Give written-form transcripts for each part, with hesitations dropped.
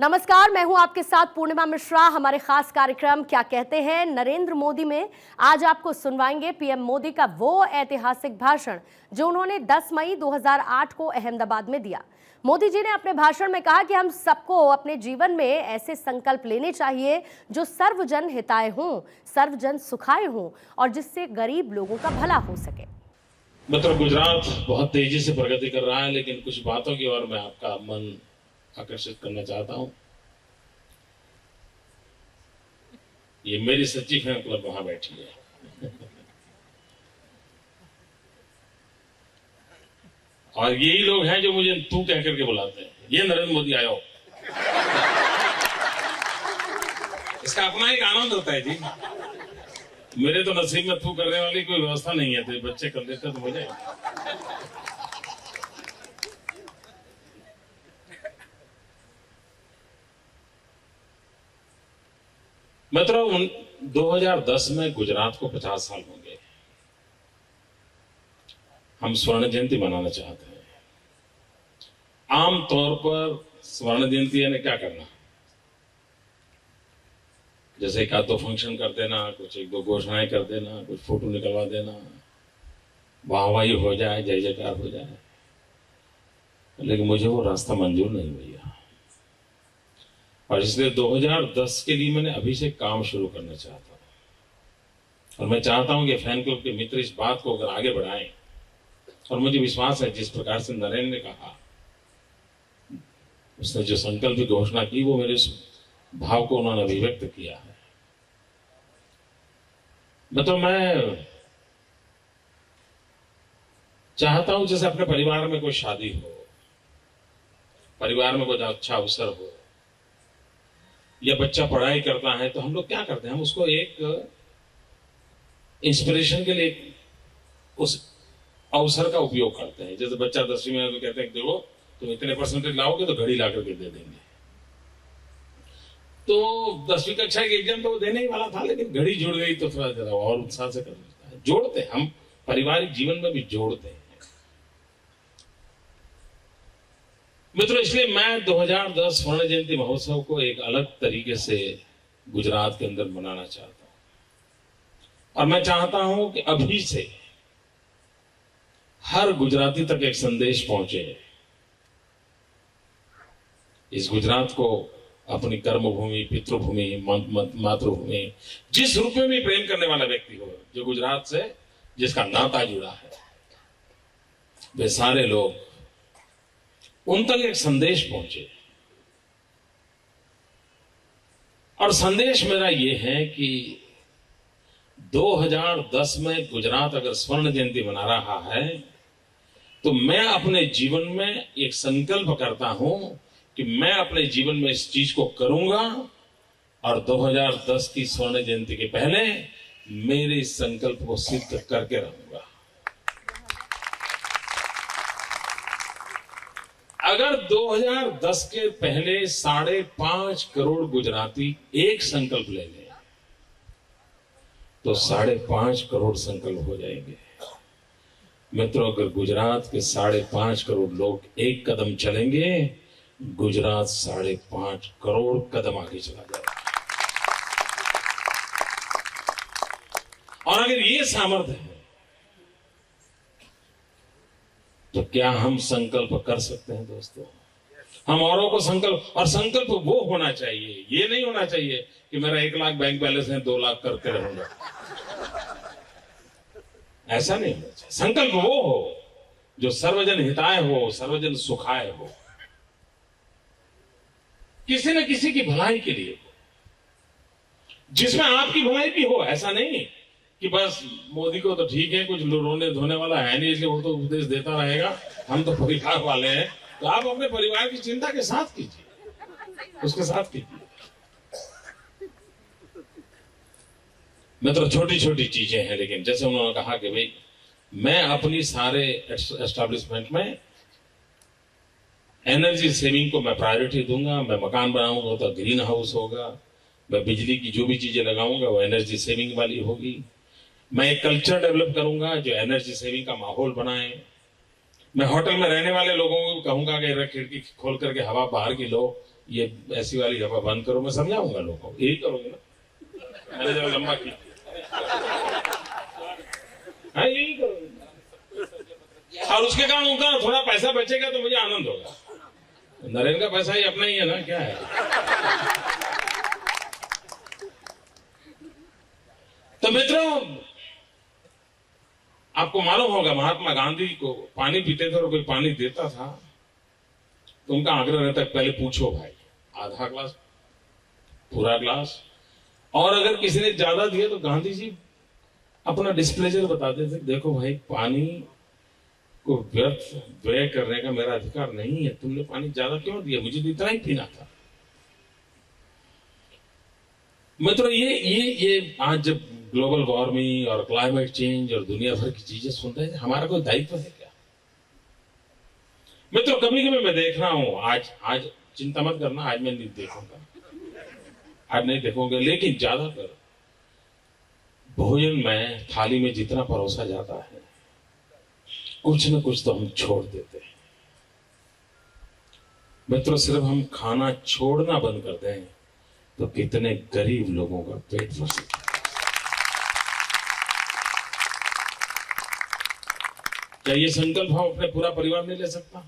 नमस्कार, मैं हूं आपके साथ पूर्णिमा मिश्रा। हमारे खास कार्यक्रम क्या कहते हैं नरेंद्र मोदी में आज आपको सुनवाएंगे पीएम मोदी का वो ऐतिहासिक भाषण जो उन्होंने 10 मई 2008 को अहमदाबाद में दिया। मोदी जी ने अपने भाषण में कहा कि हम सबको अपने जीवन में ऐसे संकल्प लेने चाहिए जो सर्वजन हिताय हों, सर्वजन सुखाय हों और जिससे गरीब लोगों का भला हो सके। मतलब गुजरात बहुत तेजी से प्रगति कर रहा है, लेकिन कुछ बातों की ओर मैं आपका मन आकर्षित करना चाहता हूं। ये मेरी सच्ची फैन क्लब वहां बैठी है और यही लोग हैं जो मुझे तू कह करके बुलाते हैं। ये नरेंद्र मोदी आयो, इसका अपना एक आनंद होता है जी। मेरे तो नसीब में तू करने वाली कोई व्यवस्था नहीं है, तो बच्चे कर लेते तो हो जाएगा। मतलब 2010 में गुजरात को 50 साल होंगे। हम स्वर्ण जयंती मनाना चाहते हैं। आमतौर पर स्वर्ण जयंती यानी क्या करना, जैसे एक आध दो फंक्शन कर देना, कुछ एक दो घोषणाएं कर देना, कुछ फोटो निकलवा देना, वाहवाही हो जाए, जय जयकार हो जाए। लेकिन मुझे वो रास्ता मंजूर नहीं भैया, और इसलिए 2010 के लिए मैंने अभी से काम शुरू करना चाहता हूं। और मैं चाहता हूं कि फैन क्लब के मित्र इस बात को अगर आगे बढ़ाएं, और मुझे विश्वास है जिस प्रकार से नरेंद्र ने कहा, उसने जो संकल्प की घोषणा की, वो मेरे भाव को उन्होंने अभिव्यक्त किया है। मतलब मैं चाहता हूं जैसे अपने परिवार में कोई शादी हो, परिवार में कोई अच्छा अवसर हो, या बच्चा पढ़ाई करता है, तो हम लोग क्या करते हैं, हम उसको एक इंस्पिरेशन के लिए उस अवसर का उपयोग करते हैं। जैसे बच्चा 10वीं में तो कहते हैं देखो तुम इतने परसेंटेज लाओगे तो घड़ी ला करके दे देंगे। तो 10वीं कक्षा के एग्जाम तो वो देने ही वाला था, लेकिन घड़ी जुड़ गई तो थोड़ा जरा और उत्साह से कर लेता है। जोड़ते हैं, हम पारिवारिक जीवन में भी जोड़ते हैं मित्रों। इसलिए मैं 2010 स्वर्ण जयंती महोत्सव को एक अलग तरीके से गुजरात के अंदर मनाना चाहता हूं, और मैं चाहता हूं कि अभी से हर गुजराती तक एक संदेश पहुंचे। इस गुजरात को अपनी कर्मभूमि, पितृभूमि, मातृभूमि, जिस रूप में भी प्रेम करने वाला व्यक्ति हो, जो गुजरात से जिसका नाता जुड़ा है, वे सारे लोग उन तक एक संदेश पहुंचे। और संदेश मेरा यह है कि 2010 में गुजरात अगर स्वर्ण जयंती मना रहा है, तो मैं अपने जीवन में एक संकल्प करता हूं कि मैं अपने जीवन में इस चीज को करूंगा, और 2010 की स्वर्ण जयंती के पहले मेरे इस संकल्प को सिद्ध करके रहूंगा। अगर 2010 के पहले 5.5 करोड़ गुजराती एक संकल्प ले लें, तो 5.5 करोड़ संकल्प हो जाएंगे। मित्रों, अगर गुजरात के 5.5 करोड़ लोग एक कदम चलेंगे, गुजरात 5.5 करोड़ कदम आगे चला जाएगा। और अगर ये सामर्थ्य है, तो क्या हम संकल्प कर सकते हैं दोस्तों? हम औरों को संकल्प, और संकल्प वो होना चाहिए, ये नहीं होना चाहिए कि मेरा 1 लाख बैंक बैलेंस है 2 लाख करके रहूंगा। ऐसा नहीं होना चाहिए। संकल्प वो हो जो सर्वजन हिताय हो, सर्वजन सुखाय हो, किसी न किसी की भलाई के लिए हो, जिसमें आपकी भलाई भी हो। ऐसा नहीं कि बस मोदी को तो ठीक है, कुछ रोने धोने वाला है नहीं, इसलिए वो तो उपदेश देता रहेगा, हम तो परिवार वाले हैं। तो आप अपने परिवार की चिंता के साथ कीजिए, उसके साथ कीजिए। मित्रों, छोटी छोटी चीजें हैं, लेकिन जैसे उन्होंने कहा कि भाई मैं अपनी सारे एस्टेब्लिशमेंट में एनर्जी सेविंग को मैं प्रायोरिटी दूंगा। मैं मकान बनाऊंगा तो ग्रीन हाउस होगा, मैं बिजली की जो भी चीजें लगाऊंगा वो एनर्जी सेविंग वाली होगी। मैं एक कल्चर डेवलप करूंगा जो एनर्जी सेविंग का माहौल बनाए। मैं होटल में रहने वाले लोगों को कहूंगा कि खिड़की खोल करके हवा बाहर की लो, ये ऐसी वाली हवा बंद करो, मैं समझाऊंगा लोगों को, यही करोगे ना, मैंने जब लंबा किया, हाँ यही करोगे, और उसके कारण उनका थोड़ा पैसा बचेगा तो मुझे आनंद होगा। नरेंद्र का पैसा ही अपना ही है ना, क्या है। तो मित्रों, आपको मालूम होगा महात्मा गांधी को पानी पीते थे और कोई पानी देता था तो उनका आग्रह रहता है पहले पूछो भाई, आधा ग्लास, पूरा ग्लास, और अगर किसी ने ज्यादा दिया तो गांधी जी अपना डिस्प्लेजर बताते थे, देखो भाई पानी को व्यर्थ व्यय करने का मेरा अधिकार नहीं है, तुमने पानी ज्यादा क्यों दिया, मुझे तो इतना ही पीना था। मित्रों, ये आज जब ग्लोबल वार्मिंग और क्लाइमेट चेंज और दुनिया भर की चीजें सुनते हैं, हमारा कोई दायित्व है क्या? मित्रों, कभी कभी मैं देख रहा हूं, आज चिंता मत करना, आज मैं नहीं देखूंगा, आज नहीं देखोगे, लेकिन ज्यादातर भोजन में थाली में जितना परोसा जाता है कुछ न कुछ तो हम छोड़ देते हैं। मित्रों, सिर्फ हम खाना छोड़ना बंद कर दें तो कितने गरीब लोगों का पेट भर सकता है। क्या ये संकल्प हम अपने पूरा परिवार नहीं ले सकता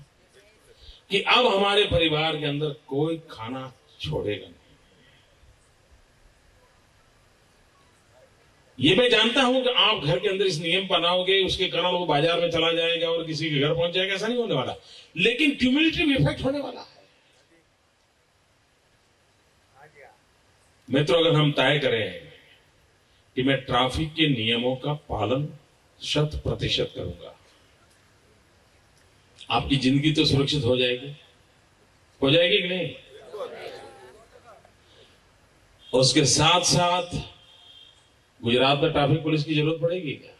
कि अब हमारे परिवार के अंदर कोई खाना छोड़ेगा नहीं? ये मैं जानता हूं कि आप घर के अंदर इस नियम बनाओगे, उसके कारण वो बाजार में चला जाएगा और किसी के घर पहुंच जाएगा, ऐसा नहीं होने वाला, लेकिन क्यूमुलेटिव इफेक्ट होने वाला है। मित्रों, अगर हम तय करें कि मैं ट्रैफिक के नियमों का पालन 100% करूंगा, आपकी जिंदगी तो सुरक्षित हो जाएगी कि नहीं? उसके साथ साथ गुजरात में ट्रैफिक पुलिस की जरूरत पड़ेगी क्या?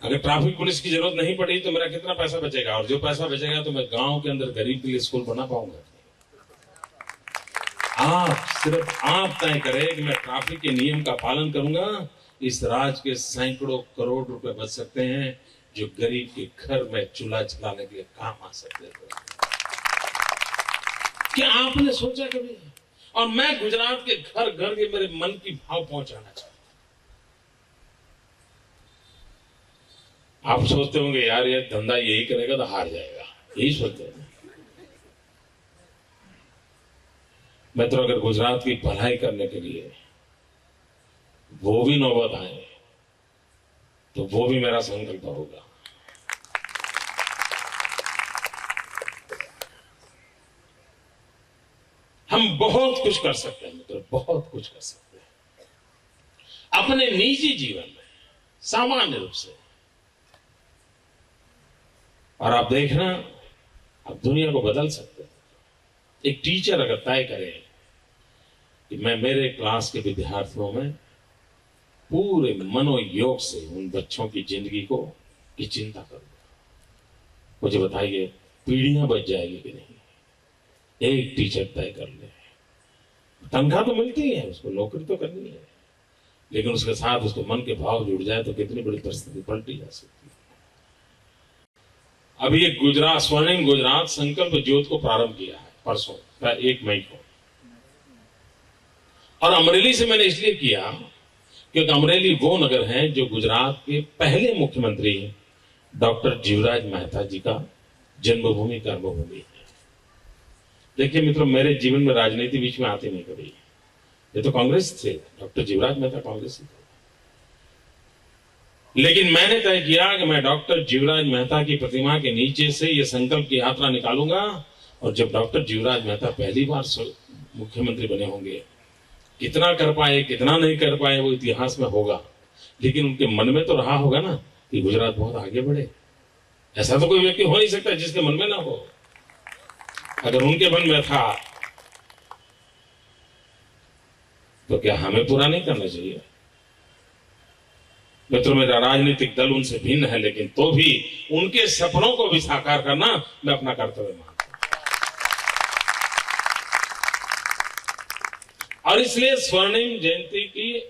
अगर ट्रैफिक पुलिस की जरूरत नहीं पड़ी तो मेरा कितना पैसा बचेगा, और जो पैसा बचेगा तो मैं गांव के अंदर गरीब के लिए स्कूल बना पाऊंगा। सिर्फ आप तय करें कि मैं ट्रैफिक के नियम का पालन करूंगा, इस राज्य के सैकड़ों करोड़ रुपए बच सकते हैं जो गरीब के घर में चूल्हा जलाने के लिए काम आ सकते थे। क्या आपने सोचा कभी? और मैं गुजरात के घर घर के मेरे मन की भाव पहुंचाना चाहता हूं। आप सोचते होंगे यार ये धंधा यही करेगा तो हार जाएगा, यही सोचते हैं। मित्रों, अगर गुजरात की भलाई करने के लिए वो भी नौबत आए तो वो भी मेरा संकल्प होगा। हम बहुत कुछ कर सकते हैं मित्रों, बहुत कुछ कर सकते हैं अपने निजी जीवन में, सामान्य रूप से। और आप देखना, आप दुनिया को बदल सकते हैं। एक टीचर अगर तय करे कि मैं मेरे क्लास के विद्यार्थियों में पूरे मनोयोग से उन बच्चों की जिंदगी की चिंता करूंगा, मुझे बताइए पीढ़ियां बच जाएगी कि नहीं? एक टीचर तय कर ले, तनख्वाह तो मिलती है, उसको नौकरी तो करनी है, लेकिन उसके साथ उसके मन के भाव जुड़ जाए तो कितनी बड़ी परिस्थिति पलटी जा सकती है। अभी ये गुजरात स्वर्णिम गुजरात संकल्प ज्योत को प्रारंभ किया है परसों 1 मई को, और अमरेली से मैंने इसलिए किया क्योंकि अमरेली वो नगर है जो गुजरात के पहले मुख्यमंत्री डॉक्टर जीवराज मेहता जी का जन्मभूमि कर्मभूमि है। देखिए मित्रों, मेरे जीवन में राजनीति बीच में आती नहीं कभी। ये तो कांग्रेस थे, डॉक्टर जीवराज मेहता कांग्रेस थे, लेकिन मैंने तय किया कि मैं डॉक्टर जीवराज मेहता की प्रतिमा के नीचे से ये संकल्प की यात्रा निकालूंगा, और जब डॉक्टर जीवराज मेहता पहली बार मुख्यमंत्री बने होंगे, कितना कर पाए कितना नहीं कर पाए वो इतिहास में होगा, लेकिन उनके मन में तो रहा होगा ना कि गुजरात बहुत आगे बढ़े। ऐसा तो कोई व्यक्ति हो नहीं सकता जिसके मन में ना हो। अगर उनके मन में था तो क्या हमें पूरा नहीं करना चाहिए? मित्रों, मेरा राजनीतिक दल उनसे भिन्न है, लेकिन तो भी उनके सपनों को भी साकार करना मैं अपना कर्तव्य मानता हूं। और इसलिए स्वर्णिम जयंती की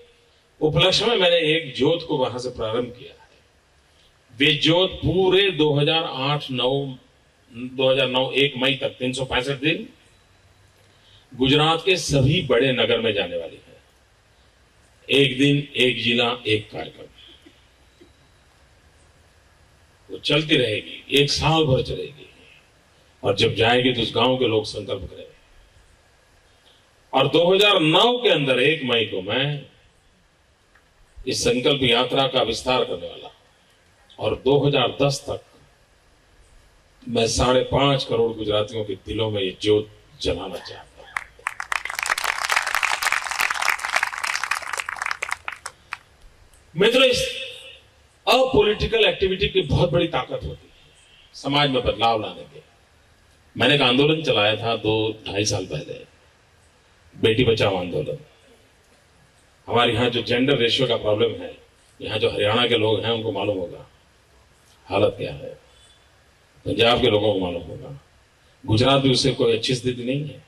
उपलक्ष्य में मैंने एक ज्योत को वहां से प्रारंभ किया है। वे ज्योत पूरे 2009 1 मई तक 365 दिन गुजरात के सभी बड़े नगर में जाने वाली है। एक दिन एक जिला एक कार्यक्रम, वो चलती रहेगी, एक साल भर चलेगी। और जब जाएगी तो उस गांव के लोग संकल्प करेंगे। और 2009 के अंदर 1 मई को मैं इस संकल्प यात्रा का विस्तार करने वाला, और 2010 तक मैं 5.5 करोड़ गुजरातियों के दिलों में ये ज्योत जलाना चाहता हूं। मित्रों, इस अपॉलिटिकल एक्टिविटी की बहुत बड़ी ताकत होती है समाज में बदलाव लाने के। मैंने एक आंदोलन चलाया था 2-2.5 साल पहले, बेटी बचाओ आंदोलन। हमारे यहाँ जो जेंडर रेशियो का प्रॉब्लम है, यहाँ जो हरियाणा के लोग हैं उनको मालूम होगा हालत क्या है, पंजाब के लोगों को मालूम होगा, गुजरात में उससे कोई अच्छी स्थिति नहीं है।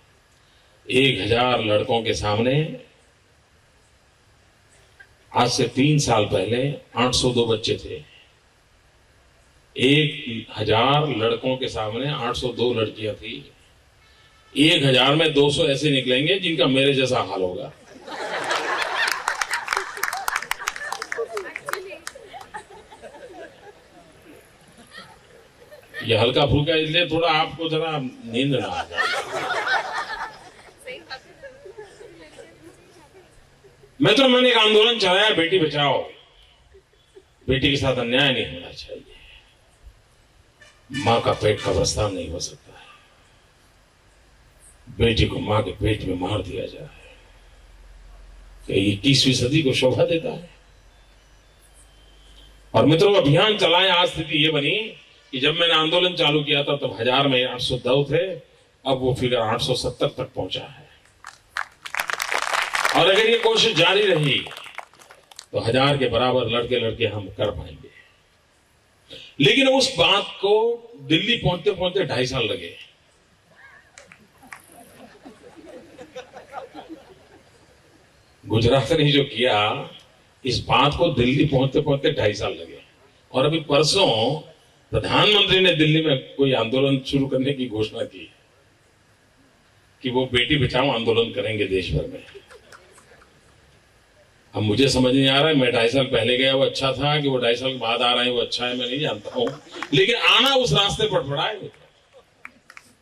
1000 लड़कों के सामने आज से 3 साल पहले 802 बच्चे थे। 1000 लड़कों के सामने 802 लड़कियां थी। 1000 में 200 ऐसे निकलेंगे जिनका मेरे जैसा हाल होगा। ये हल्का फुल्का इसलिए थोड़ा आपको जरा नींद ना आ जाए। मैंने एक आंदोलन चलाया, बेटी बचाओ। बेटी के साथ अन्याय नहीं होना चाहिए। मां का पेट कब्रिस्तान नहीं हो सकता है। बेटी को मां के पेट में मार दिया जाए, क्या 21वीं सदी को शोभा देता है? और मित्रों, अभियान चलाए, आज स्थिति ये बनी कि जब मैंने आंदोलन चालू किया था तब 1000 में 802 थे, अब वो फिगर 870 तक पहुंचा है। और अगर ये कोशिश जारी रही तो 1000 के बराबर लड़के लड़के हम कर पाएंगे। लेकिन उस बात को दिल्ली पहुंचते पहुंचते 2.5 साल लगे। गुजरात ने जो किया, इस बात को दिल्ली पहुंचते पहुंचते 2.5 साल लगे। और अभी परसों प्रधानमंत्री ने दिल्ली में कोई आंदोलन शुरू करने की घोषणा की कि वो बेटी बचाओ आंदोलन करेंगे देश भर में। अब मुझे समझ नहीं आ रहा है, मैं 2.5 साल पहले गया वो अच्छा था कि वो 2.5 साल के बाद आ रहे हैं वो अच्छा है, मैं नहीं जानता हूं। लेकिन आना उस रास्ते पर पड़ा है,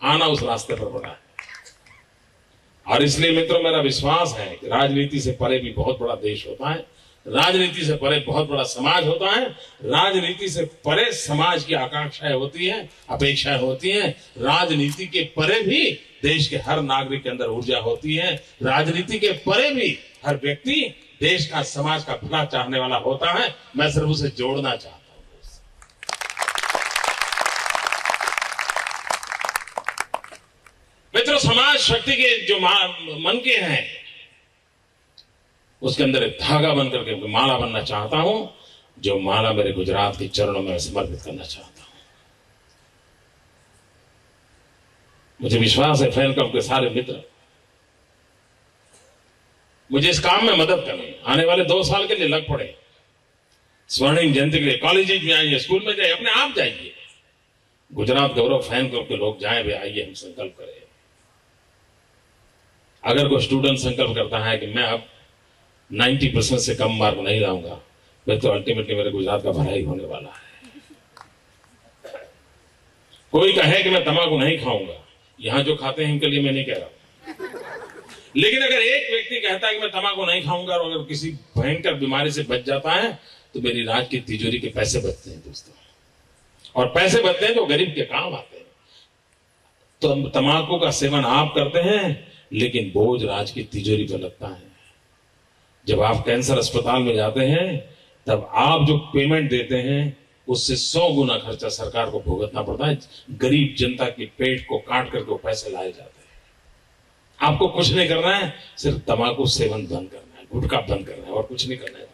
आना उस रास्ते पर पड़ा है। और इसलिए मित्रों, मेरा विश्वास है कि राजनीति से परे भी बहुत बड़ा देश होता है, राजनीति से परे बहुत बड़ा समाज होता है, राजनीति से परे समाज की आकांक्षाएं होती हैं, अपेक्षाएं होती हैं, राजनीति के परे भी देश के हर नागरिक के अंदर ऊर्जा होती है, राजनीति के परे भी हर व्यक्ति देश का, समाज का भला चाहने वाला होता है। मैं सिर्फ उसे जोड़ना चाहता हूं। मित्रों, समाज शक्ति के जो मन के हैं उसके अंदर एक धागा बन करके माला बनना चाहता हूं, जो माला मेरे गुजरात के चरणों में समर्पित करना चाहता हूं। मुझे विश्वास है फैन क्लब के सारे मित्र मुझे इस काम में मदद करें। आने वाले 2 साल के लिए लग पड़े, स्वर्णिम जयंती के लिए कॉलेज में आइए, स्कूल में जाइए, अपने आप जाइए। गुजरात गौरव फैन क्लब के लोग जाएं, वे आइए, हम संकल्प करें। अगर कोई स्टूडेंट संकल्प करता है कि मैं अब 90% से कम मार्क नहीं लाऊंगा, फिर तो अल्टीमेटली मेरे गुजरात का भलाई होने वाला है। कोई कहे कि मैं तंबाकू नहीं खाऊंगा, यहां जो खाते हैं इनके लिए मैं नहीं कह रहा, लेकिन अगर एक व्यक्ति कहता है कि मैं तंबाकू नहीं खाऊंगा और अगर किसी भयंकर बीमारी से बच जाता है तो मेरी राज की तिजोरी के पैसे बचते हैं दोस्तों। और पैसे बचते हैं जो गरीब के काम आते हैं। तो तंबाकू का सेवन आप करते हैं, लेकिन बोझ राज की तिजोरी पर लगता है। जब आप कैंसर अस्पताल में जाते हैं तब आप जो पेमेंट देते हैं उससे 100 गुना खर्चा सरकार को भुगतना पड़ता है। गरीब जनता के पेट को काट करके वो पैसे लाए जाते हैं। आपको कुछ नहीं करना है, सिर्फ तंबाकू सेवन बंद करना है, गुटखा बंद करना है, और कुछ नहीं करना है।